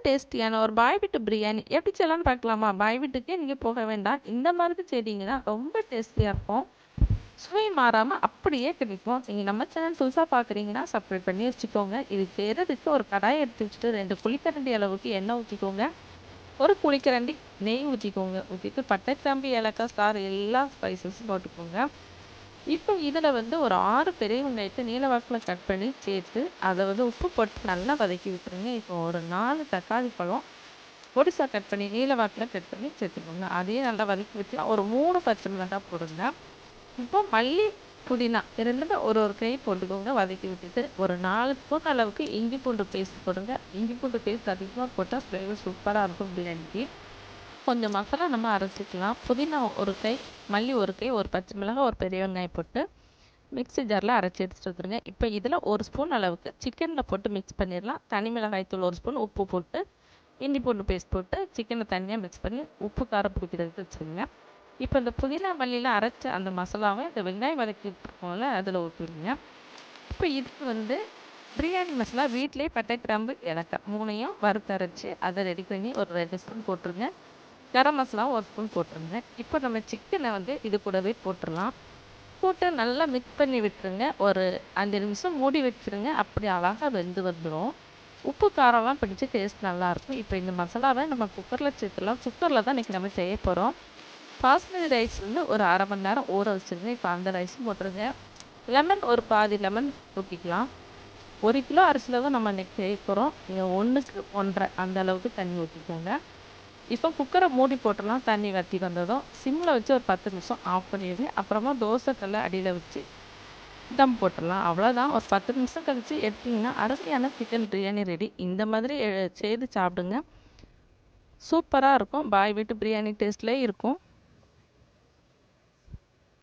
டேஸ்டியான ஒரு பாய் வீட்டு பிரியாணி எப்படி செய்யலாம்னு பார்க்கலாமா? பாய் வீட்டுக்கே நீங்கள் போக வேண்டாம். இந்த மாதிரி செய்தீங்கன்னா ரொம்ப டேஸ்டியாக இருக்கும். சுவை மாறாம அப்படியே கிடைக்கும். நீங்க நம்ம சேனல் புதுசா பார்க்குறீங்கன்னா, சப்ஸ்கிரைப் பண்ணி வச்சுக்கோங்க. இது செய்றதுக்கு ஒரு கடாய் எடுத்து வச்சுட்டு 2 குழிக்கரண்டி அளவுக்கு எண்ணெய் ஊத்திக்கோங்க. 1 குழிக்கரண்டி நெய் ஊத்திக்கோங்க. ஊத்திட்டு பட்டை, கிராம்பு, ஏலக்காய், ஸ்டார் எல்லா ஸ்பைசஸும் போட்டுக்கோங்க. இப்போ இதில் வந்து ஒரு 6 பெரிய வெங்காயத்தை நீல வாக்கில் கட் பண்ணி சேர்த்து அதை வந்து உப்பு போட்டு நல்லா வதக்கி விட்டுருங்க. இப்போ ஒரு 4 தக்காளி பழம் பொடிசா கட் பண்ணி நீல வாக்கில் கட் பண்ணி சேர்த்துக்கோங்க. அதையும் நல்லா வதக்கி விட்டு ஒரு 3 பச்சை மிளகாய் போடுங்க. இப்போ மல்லி, புதினா ரெண்டுமே ஒரு கை போட்டுக்கோங்க. வதக்கி விட்டுட்டு ஒரு 4 ஸ்பூன் அளவுக்கு இஞ்சி பூண்டு பேஸ்ட் போடுங்க. இஞ்சி பூண்டு பேஸ்ட் அதிகமாக போட்டால் ஃப்ளேவர் சூப்பராக இருக்கும் பிரியாணிக்கு. கொஞ்சம் மசாலா நம்ம அரைச்சிக்கலாம். புதினா ஒரு கை, மல்லி ஒரு கை, ஒரு பச்சை மிளகாய், ஒரு பெரிய வெங்காயம் போட்டு மிக்ஸி ஜாரில் அரைச்சி எடுத்துகிட்டு வந்துருங்க. இப்போ இதில் 1 ஸ்பூன் அளவுக்கு சிக்கனில் போட்டு மிக்ஸ் பண்ணிடலாம். தனி மிளகாய் தூள் 1 ஸ்பூன், உப்பு போட்டு இஞ்சி பூண்டு பேஸ்ட் போட்டு சிக்கனை தனியாக மிக்ஸ் பண்ணி உப்பு காரம் பிடிக்கிறதுக்கு வச்சுருங்க. இப்போ இந்த புதினா மல்லியில் அரைச்ச அந்த மசாலாவை இந்த வெங்காயம் வதக்கிட்டுருக்கோம்ல அதில் ஊற்றிடுங்க. இப்போ இதுக்கு வந்து பிரியாணி மசாலா வீட்டிலே பட்டை, கிராம்பு, ஏலக்காய் 3யும் வறுத்து அரைச்சி அதை ரெடி பண்ணி ஒரு 2 ஸ்பூன் போட்டுருங்க. கரம் மசாலா 1 ஸ்பூன் போட்டுருங்க. இப்போ நம்ம சிக்கனை வந்து இது கூடவே போட்டுடலாம். போட்டு நல்லா மிக்ஸ் பண்ணி விட்டுருங்க. ஒரு 5 நிமிஷம் மூடி வச்சுருங்க. அப்படி அழகாக வெந்து வந்துடும். உப்பு காரம்லாம் பிடிச்சி டேஸ்ட் நல்லாயிருக்கும். இப்போ இந்த மசாலாவை நம்ம குக்கரில் சேர்த்துலாம். குக்கரில் தான் இன்றைக்கி நம்ம செய்ய போகிறோம். பாஸ்மதி ரைஸ் வந்து ஒரு 1/2 மணி நேரம் ஊற வச்சுருங்க. இப்போ அந்த ரைஸும் போட்டுருங்க. லெமன் ஒரு பாதி லெமன் ஊற்றிக்கலாம். 1 கிலோ அரிசியில் தான் நம்ம இன்றைக்கி செய்ய போகிறோம். நீங்கள் 1க்கு 1.5 அந்த அளவுக்கு தண்ணி ஊற்றிக்கோங்க. இப்போ குக்கரை மூடி போட்டுடலாம். தண்ணி வற்றி வந்ததும் சிம்மில் வச்சு ஒரு 10 நிமிஷம் ஆஃப் பண்ணிடுங்க. அப்புறமா தோசை கல்லை அடியில் வச்சு தம் போட்டுடலாம். அவ்வளோதான். ஒரு 10 நிமிஷம் கழித்து எடுத்திங்கன்னா அருமையான சிக்கன் பிரியாணி ரெடி. இந்த மாதிரி செய்து சாப்பிடுங்க. சூப்பராக இருக்கும். பாய் வீட்டு பிரியாணி டேஸ்ட்லேயே இருக்கும்.